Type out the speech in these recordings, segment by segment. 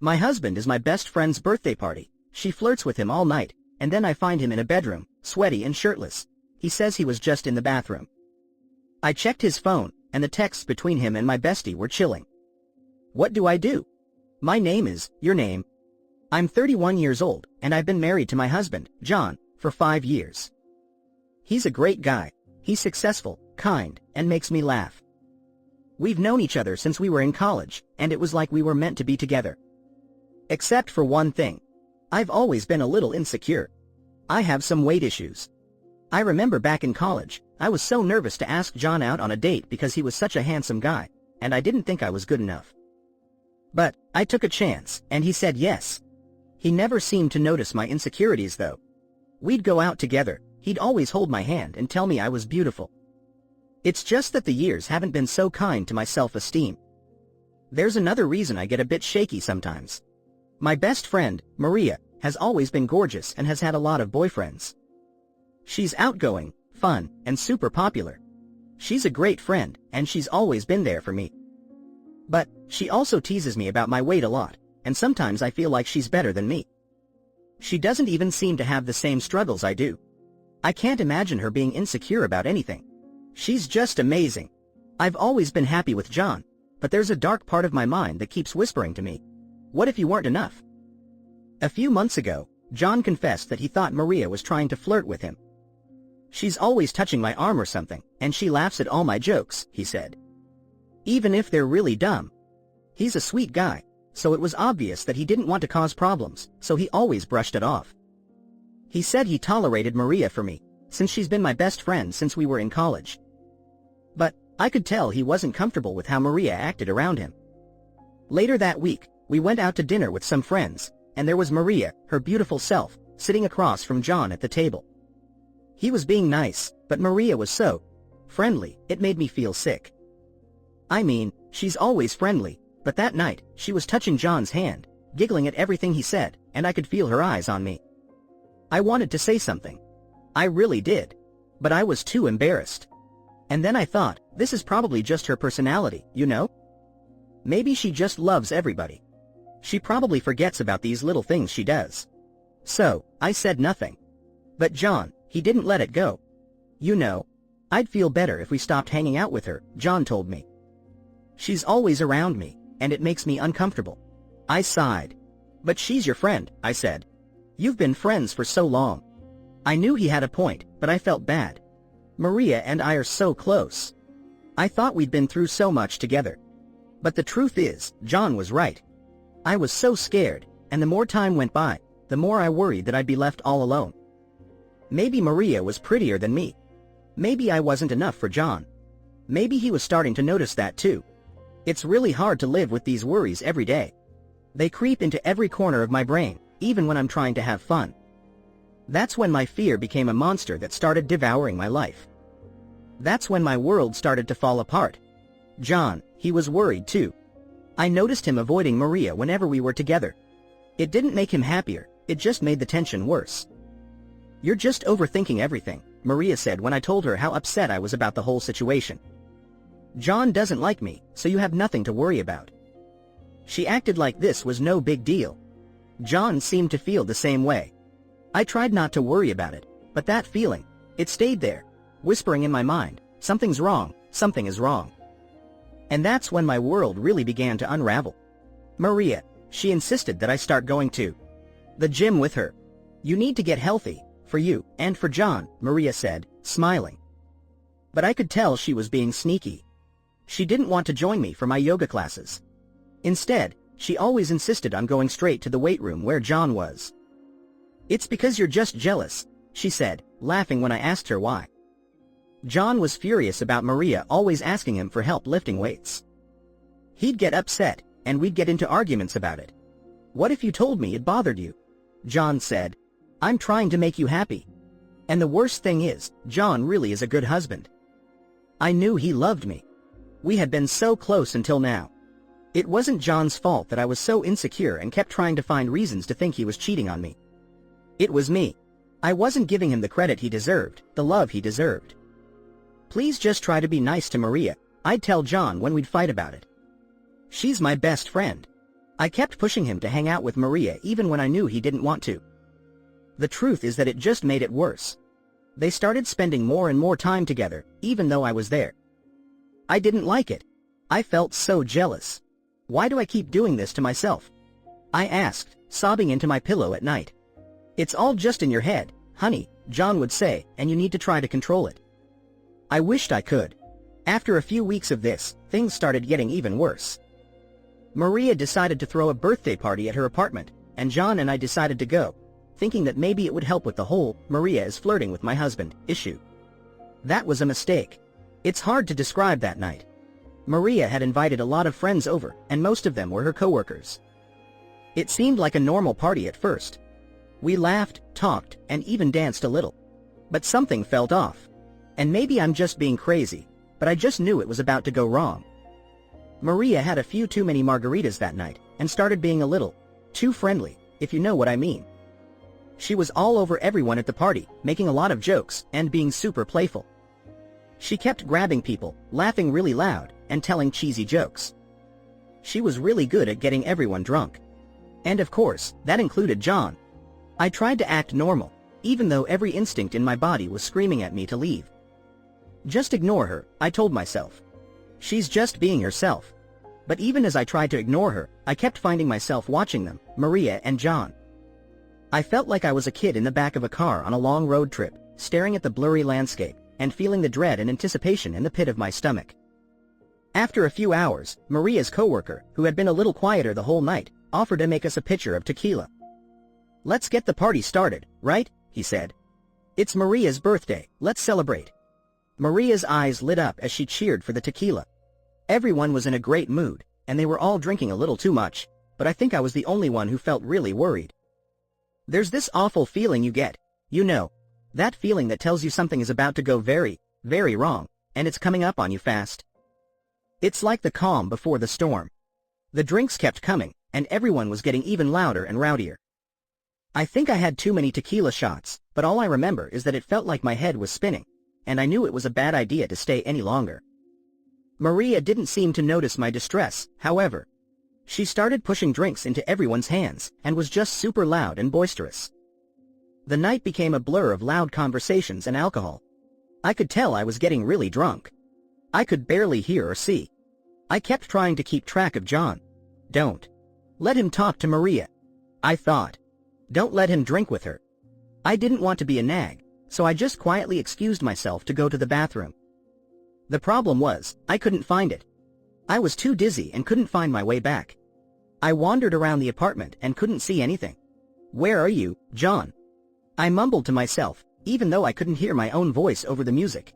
My husband is my best friend's birthday party. She flirts with him all night, and then I find him in a bedroom, sweaty and shirtless. He says he was just in the bathroom. I checked his phone, and the texts between him and my bestie were chilling. What do I do? My name is, your name. I'm 31 years old, and I've been married to my husband, John, for 5 years. He's a great guy. He's successful, kind, and makes me laugh. We've known each other since we were in college, and it was like we were meant to be together. Except for one thing. I've always been a little insecure. I have some weight issues. I remember back in college, I was so nervous to ask John out on a date because he was such a handsome guy, and I didn't think I was good enough. But I took a chance, and he said yes. He never seemed to notice my insecurities though. We'd go out together, he'd always hold my hand and tell me I was beautiful. It's just that the years haven't been so kind to my self-esteem. There's another reason I get a bit shaky sometimes. My best friend, Maria, has always been gorgeous and has had a lot of boyfriends. She's outgoing, fun, and super popular. She's a great friend, and she's always been there for me. But she also teases me about my weight a lot, and sometimes I feel like she's better than me. She doesn't even seem to have the same struggles I do. I can't imagine her being insecure about anything. She's just amazing. I've always been happy with John, but there's a dark part of my mind that keeps whispering to me, what if you weren't enough? A few months ago, John confessed that he thought Maria was trying to flirt with him. She's always touching my arm or something, and she laughs at all my jokes, he said. Even if they're really dumb. He's a sweet guy, so it was obvious that he didn't want to cause problems, so he always brushed it off. He said he tolerated Maria for me, since she's been my best friend since we were in college. But I could tell he wasn't comfortable with how Maria acted around him. Later that week, we went out to dinner with some friends, and there was Maria, her beautiful self, sitting across from John at the table. He was being nice, but Maria was so friendly, it made me feel sick. I mean, she's always friendly, but that night, she was touching John's hand, giggling at everything he said, and I could feel her eyes on me. I wanted to say something. I really did. But I was too embarrassed. And then I thought, this is probably just her personality, you know? Maybe she just loves everybody. She probably forgets about these little things she does. So, I said nothing. But John, he didn't let it go. You know, I'd feel better if we stopped hanging out with her, John told me. She's always around me, and it makes me uncomfortable. I sighed. But she's your friend, I said. You've been friends for so long. I knew he had a point, but I felt bad. Maria and I are so close. I thought we'd been through so much together. But the truth is, John was right. I was so scared, and the more time went by, the more I worried that I'd be left all alone. Maybe Maria was prettier than me. Maybe I wasn't enough for John. Maybe he was starting to notice that too. It's really hard to live with these worries every day. They creep into every corner of my brain, even when I'm trying to have fun. That's when my fear became a monster that started devouring my life. That's when my world started to fall apart. John, he was worried too. I noticed him avoiding Maria whenever we were together. It didn't make him happier, it just made the tension worse. You're just overthinking everything, Maria said when I told her how upset I was about the whole situation. John doesn't like me, so you have nothing to worry about. She acted like this was no big deal. John seemed to feel the same way. I tried not to worry about it, but that feeling, it stayed there, whispering in my mind, something's wrong, something is wrong. And that's when my world really began to unravel. Maria, she insisted that I start going to the gym with her. You need to get healthy, for you, and for John, Maria said, smiling. But I could tell she was being sneaky. She didn't want to join me for my yoga classes. Instead, she always insisted on going straight to the weight room where John was. It's because you're just jealous, she said, laughing when I asked her why. John was furious about Maria always asking him for help lifting weights. He'd get upset, and we'd get into arguments about it. What if you told me it bothered you? John said. I'm trying to make you happy. And the worst thing is, John really is a good husband. I knew he loved me. We had been so close until now. It wasn't John's fault that I was so insecure and kept trying to find reasons to think he was cheating on me. It was me. I wasn't giving him the credit he deserved, the love he deserved. Please just try to be nice to Maria, I'd tell John when we'd fight about it. She's my best friend. I kept pushing him to hang out with Maria even when I knew he didn't want to. The truth is that it just made it worse. They started spending more and more time together, even though I was there. I didn't like it. I felt so jealous. Why do I keep doing this to myself? I asked, sobbing into my pillow at night. It's all just in your head, honey, John would say, and you need to try to control it. I wished I could. After a few weeks of this, things started getting even worse. Maria decided to throw a birthday party at her apartment, and John and I decided to go, thinking that maybe it would help with the whole "Maria is flirting with my husband" issue. That was a mistake. It's hard to describe that night. Maria had invited a lot of friends over, and most of them were her coworkers. It seemed like a normal party at first. We laughed, talked, and even danced a little. But something felt off. And maybe I'm just being crazy, but I just knew it was about to go wrong. Maria had a few too many margaritas that night, and started being a little too friendly, if you know what I mean. She was all over everyone at the party, making a lot of jokes, and being super playful. She kept grabbing people, laughing really loud, and telling cheesy jokes. She was really good at getting everyone drunk. And of course, that included John. I tried to act normal, even though every instinct in my body was screaming at me to leave. Just ignore her, I told myself. She's just being herself. But even as I tried to ignore her, I kept finding myself watching them, Maria and John. I felt like I was a kid in the back of a car on a long road trip, staring at the blurry landscape, and feeling the dread and anticipation in the pit of my stomach. After a few hours, Maria's coworker, who had been a little quieter the whole night, offered to make us a pitcher of tequila. "Let's get the party started, right?" he said. "It's Maria's birthday, let's celebrate." Maria's eyes lit up as she cheered for the tequila. Everyone was in a great mood, and they were all drinking a little too much, but I think I was the only one who felt really worried. There's this awful feeling you get, you know, that feeling that tells you something is about to go very, very wrong, and it's coming up on you fast. It's like the calm before the storm. The drinks kept coming, and everyone was getting even louder and rowdier. I think I had too many tequila shots, but all I remember is that it felt like my head was spinning, and I knew it was a bad idea to stay any longer. Maria didn't seem to notice my distress, however. She started pushing drinks into everyone's hands, and was just super loud and boisterous. The night became a blur of loud conversations and alcohol. I could tell I was getting really drunk. I could barely hear or see. I kept trying to keep track of John. Don't let him talk to Maria, I thought. Don't let him drink with her. I didn't want to be a nag, so I just quietly excused myself to go to the bathroom. The problem was, I couldn't find it. I was too dizzy and couldn't find my way back. I wandered around the apartment and couldn't see anything. "Where are you, John?" I mumbled to myself, even though I couldn't hear my own voice over the music.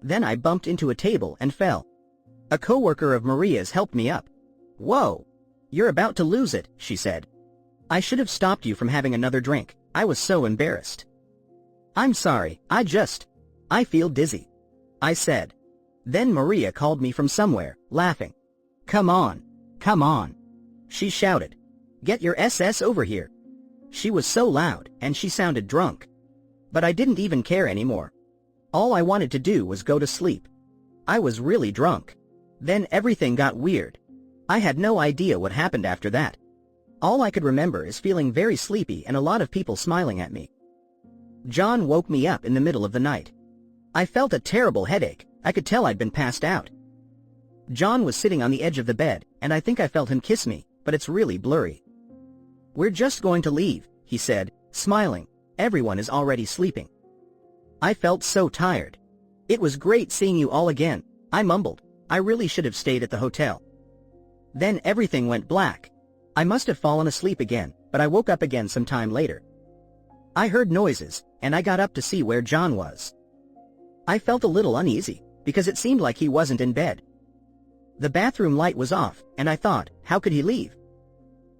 Then I bumped into a table and fell. A coworker of Maria's helped me up. "Whoa! You're about to lose it," she said. "I should have stopped you from having another drink. I was so embarrassed." "I'm sorry, I feel dizzy," I said. Then Maria called me from somewhere, laughing. Come on, she shouted. "Get your SS over here." She was so loud, and she sounded drunk. But I didn't even care anymore. All I wanted to do was go to sleep. I was really drunk. Then everything got weird. I had no idea what happened after that. All I could remember is feeling very sleepy and a lot of people smiling at me. John woke me up in the middle of the night. I felt a terrible headache. I could tell I'd been passed out. John was sitting on the edge of the bed, and I think I felt him kiss me, but it's really blurry. "We're just going to leave," he said, smiling. "Everyone is already sleeping." I felt so tired. "It was great seeing you all again," I mumbled. I really should have stayed at the hotel. Then everything went black. I must have fallen asleep again, but I woke up again some time later. I heard noises, and I got up to see where John was. I felt a little uneasy, because it seemed like he wasn't in bed. The bathroom light was off, and I thought, how could he leave?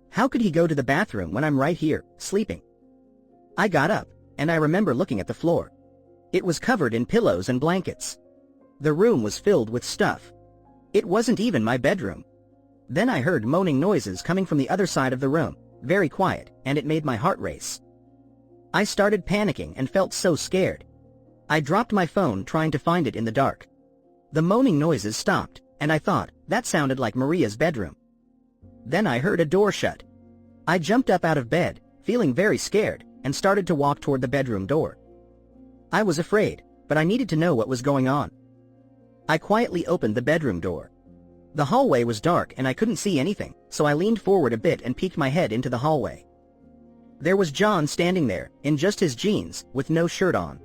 How could he go to the bathroom when I'm right here, sleeping? I got up, and I remember looking at the floor. It was covered in pillows and blankets. The room was filled with stuff. It wasn't even my bedroom. Then I heard moaning noises coming from the other side of the room, very quiet, and it made my heart race. I started panicking and felt so scared. I dropped my phone trying to find it in the dark. The moaning noises stopped, and I thought, that sounded like Maria's bedroom. Then I heard a door shut. I jumped up out of bed, feeling very scared, and started to walk toward the bedroom door. I was afraid, but I needed to know what was going on. I quietly opened the bedroom door. The hallway was dark and I couldn't see anything, so I leaned forward a bit and peeked my head into the hallway. There was John standing there, in just his jeans, with no shirt on.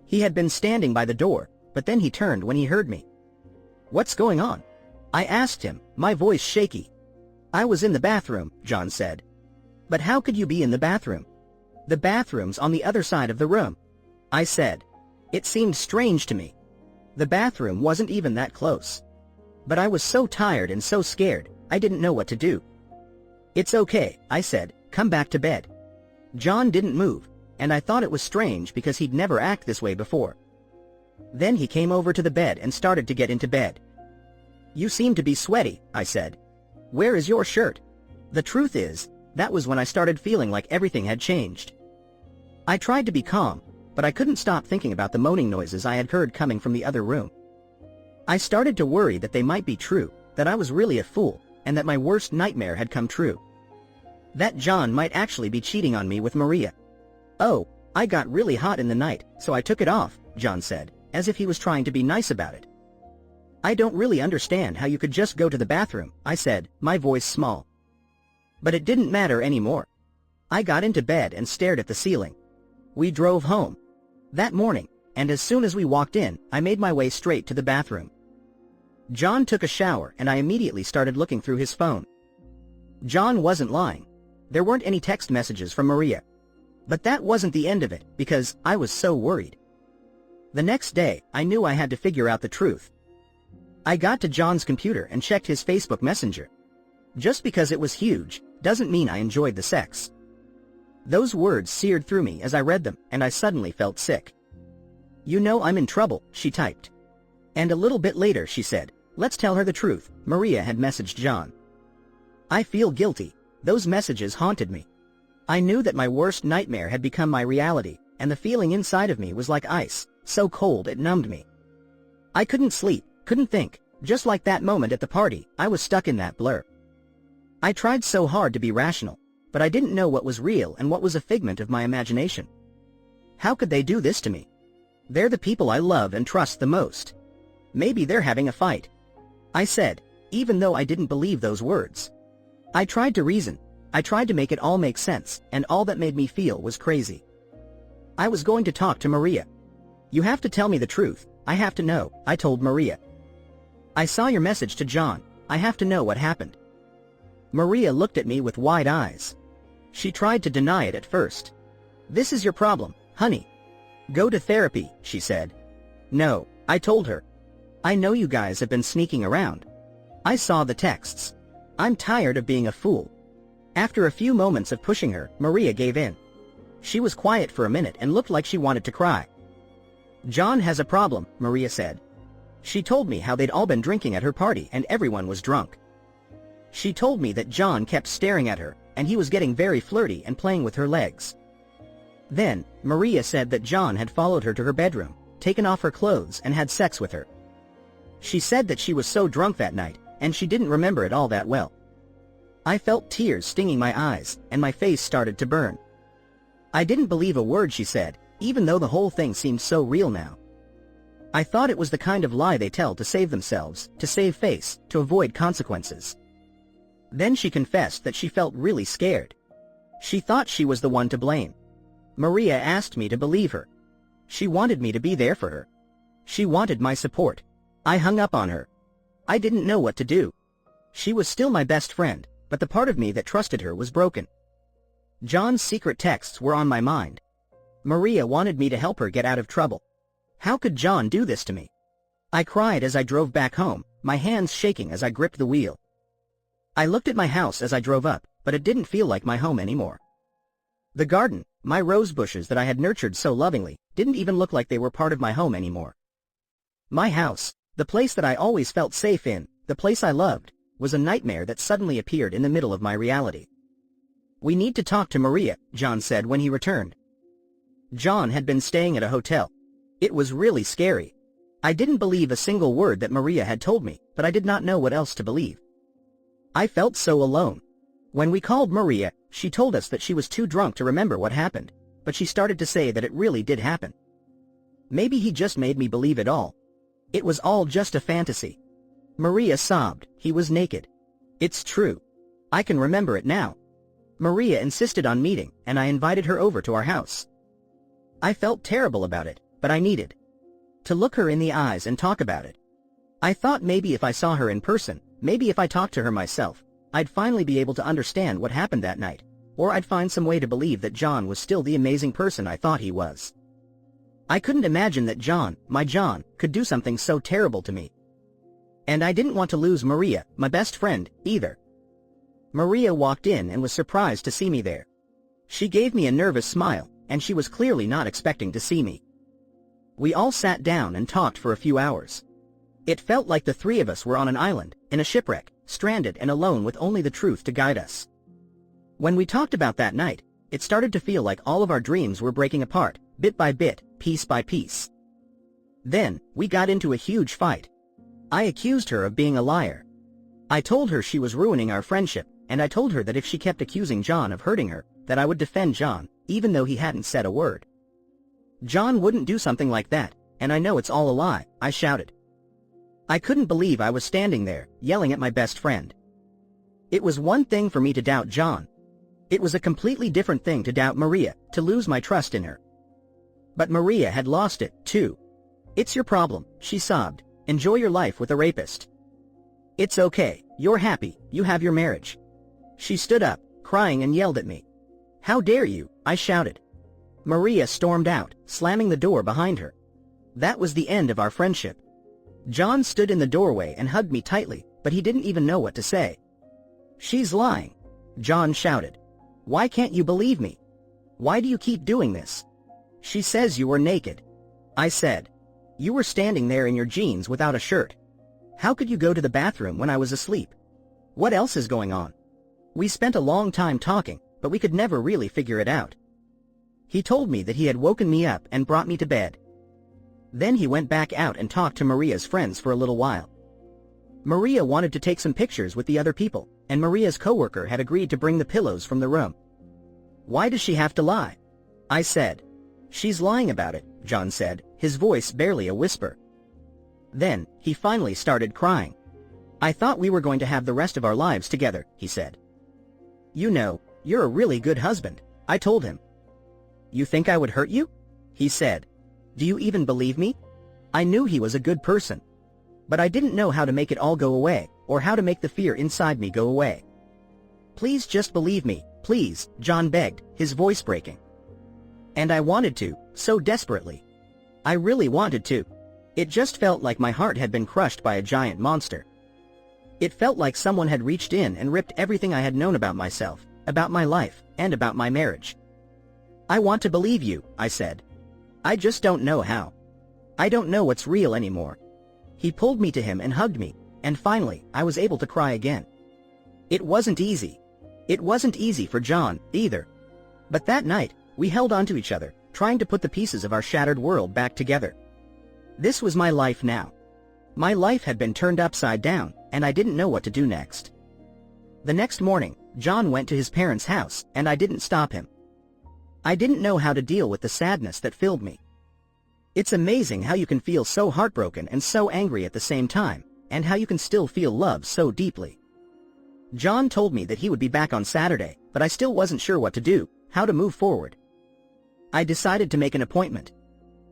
He had been standing by the door, but then he turned when he heard me. "What's going on?" I asked him, my voice shaky. "I was in the bathroom," John said. "But how could you be in the bathroom?" "The bathroom's on the other side of the room," I said. It seemed strange to me. The bathroom wasn't even that close. But I was so tired and so scared, I didn't know what to do. "It's okay," I said, "come back to bed." John didn't move, and I thought it was strange because he'd never acted this way before. Then he came over to the bed and started to get into bed. "You seem to be sweaty," I said. "Where is your shirt?" The truth is, that was when I started feeling like everything had changed. I tried to be calm, but I couldn't stop thinking about the moaning noises I had heard coming from the other room. I started to worry that they might be true, that I was really a fool, and that my worst nightmare had come true. That John might actually be cheating on me with Maria. "Oh, I got really hot in the night, so I took it off," John said, as if he was trying to be nice about it. "I don't really understand how you could just go to the bathroom," I said, my voice small. But it didn't matter anymore. I got into bed and stared at the ceiling. We drove home that morning, and as soon as we walked in, I made my way straight to the bathroom. John took a shower and I immediately started looking through his phone. John wasn't lying. There weren't any text messages from Maria. But that wasn't the end of it, because I was so worried. The next day, I knew I had to figure out the truth. I got to John's computer and checked his Facebook Messenger. Just because it was huge, doesn't mean I enjoyed the sex. Those words seared through me as I read them, and I suddenly felt sick. "You know I'm in trouble," she typed. And a little bit later she said, "Let's tell her the truth," Maria had messaged John. I feel guilty. Those messages haunted me. I knew that my worst nightmare had become my reality, and the feeling inside of me was like ice, so cold it numbed me. I couldn't sleep, couldn't think. Just like that moment at the party, I was stuck in that blur. I tried so hard to be rational, but I didn't know what was real and what was a figment of my imagination. How could they do this to me? They're the people I love and trust the most. Maybe they're having a fight, I said, even though I didn't believe those words. I tried to reason. I tried to make it all make sense, and all that made me feel was crazy. I was going to talk to Maria. "You have to tell me the truth. I have to know," I told Maria. "I saw your message to John. I have to know what happened." Maria looked at me with wide eyes. She tried to deny it at first. "This is your problem, honey. Go to therapy," she said. "No," I told her. "I know you guys have been sneaking around. I saw the texts. I'm tired of being a fool." After a few moments of pushing her, Maria gave in. She was quiet for a minute and looked like she wanted to cry. "John has a problem," Maria said. She told me how they'd all been drinking at her party and everyone was drunk. She told me that John kept staring at her, and he was getting very flirty and playing with her legs. Then, Maria said that John had followed her to her bedroom, taken off her clothes and had sex with her. She said that she was so drunk that night, and she didn't remember it all that well. I felt tears stinging my eyes, and my face started to burn. I didn't believe a word she said, even though the whole thing seemed so real now. I thought it was the kind of lie they tell to save themselves, to save face, to avoid consequences. Then she confessed that she felt really scared. She thought she was the one to blame. Maria asked me to believe her. She wanted me to be there for her. She wanted my support. I hung up on her. I didn't know what to do. She was still my best friend, but the part of me that trusted her was broken. John's secret texts were on my mind. Maria wanted me to help her get out of trouble. How could John do this to me? I cried as I drove back home, my hands shaking as I gripped the wheel. I looked at my house as I drove up, but it didn't feel like my home anymore. The garden, my rose bushes that I had nurtured so lovingly, didn't even look like they were part of my home anymore. My house, the place that I always felt safe in, the place I loved, was a nightmare that suddenly appeared in the middle of my reality. "We need to talk to Maria," John said when he returned. John had been staying at a hotel. It was really scary. I didn't believe a single word that Maria had told me, but I did not know what else to believe. I felt so alone. When we called Maria, she told us that she was too drunk to remember what happened, but she started to say that it really did happen. Maybe he just made me believe it all. It was all just a fantasy. Maria sobbed. He was naked. It's true. I can remember it now. Maria insisted on meeting, and I invited her over to our house. I felt terrible about it, but I needed to look her in the eyes and talk about it. I thought maybe if I saw her in person, maybe if I talked to her myself, I'd finally be able to understand what happened that night, or I'd find some way to believe that John was still the amazing person I thought he was. I couldn't imagine that John, my John, could do something so terrible to me. And I didn't want to lose Maria, my best friend, either. Maria walked in and was surprised to see me there. She gave me a nervous smile, and she was clearly not expecting to see me. We all sat down and talked for a few hours. It felt like the three of us were on an island, in a shipwreck, stranded and alone with only the truth to guide us. When we talked about that night, it started to feel like all of our dreams were breaking apart, bit by bit, piece by piece. Then, we got into a huge fight. I accused her of being a liar. I told her she was ruining our friendship, and I told her that if she kept accusing John of hurting her, that I would defend John, even though he hadn't said a word. John wouldn't do something like that, and I know it's all a lie, I shouted. I couldn't believe I was standing there, yelling at my best friend. It was one thing for me to doubt John. It was a completely different thing to doubt Maria, to lose my trust in her. But Maria had lost it, too. It's your problem, she sobbed. Enjoy your life with a rapist. It's okay, you're happy, you have your marriage. She stood up, crying, and yelled at me. How dare you, I shouted. Maria stormed out, slamming the door behind her. That was the end of our friendship. John stood in the doorway and hugged me tightly, but he didn't even know what to say. She's lying, John shouted. Why can't you believe me? Why do you keep doing this? She says you were naked. I said. You were standing there in your jeans without a shirt. How could you go to the bathroom when I was asleep? What else is going on? We spent a long time talking, but we could never really figure it out. He told me that he had woken me up and brought me to bed. Then he went back out and talked to Maria's friends for a little while. Maria wanted to take some pictures with the other people, and Maria's coworker had agreed to bring the pillows from the room. Why does she have to lie? I said. She's lying about it, John said, his voice barely a whisper. Then, he finally started crying. I thought we were going to have the rest of our lives together, he said. You know, you're a really good husband, I told him. You think I would hurt you? He said. Do you even believe me? I knew he was a good person. But I didn't know how to make it all go away, or how to make the fear inside me go away. Please just believe me, please, John begged, his voice breaking. And I wanted to, so desperately. I really wanted to. It just felt like my heart had been crushed by a giant monster. It felt like someone had reached in and ripped everything I had known about myself, about my life, and about my marriage. I want to believe you, I said. I just don't know how. I don't know what's real anymore. He pulled me to him and hugged me, and finally, I was able to cry again. It wasn't easy. It wasn't easy for John, either. But that night, we held on to each other, trying to put the pieces of our shattered world back together. This was my life now. My life had been turned upside down, and I didn't know what to do next. The next morning, John went to his parents' house, and I didn't stop him. I didn't know how to deal with the sadness that filled me. It's amazing how you can feel so heartbroken and so angry at the same time, and how you can still feel love so deeply. John told me that he would be back on Saturday, but I still wasn't sure what to do, how to move forward. I decided to make an appointment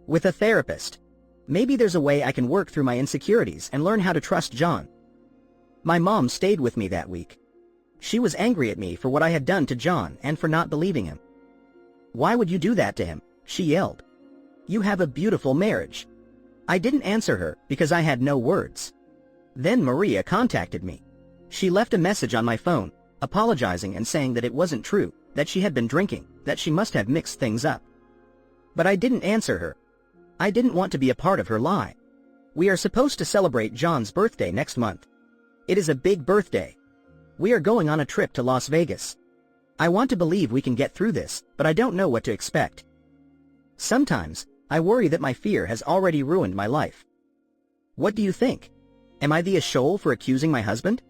with a therapist. Maybe there's a way I can work through my insecurities and learn how to trust John. My mom stayed with me that week. She was angry at me for what I had done to John and for not believing him. Why would you do that to him? She yelled. You have a beautiful marriage. I didn't answer her because I had no words. Then Maria contacted me. She left a message on my phone, apologizing and saying that it wasn't true, that she had been drinking, that she must have mixed things up. But I didn't answer her. I didn't want to be a part of her lie. We are supposed to celebrate John's birthday next month. It is a big birthday. We are going on a trip to Las Vegas. I want to believe we can get through this, but I don't know what to expect. Sometimes, I worry that my fear has already ruined my life. What do you think? Am I the asshole for accusing my husband?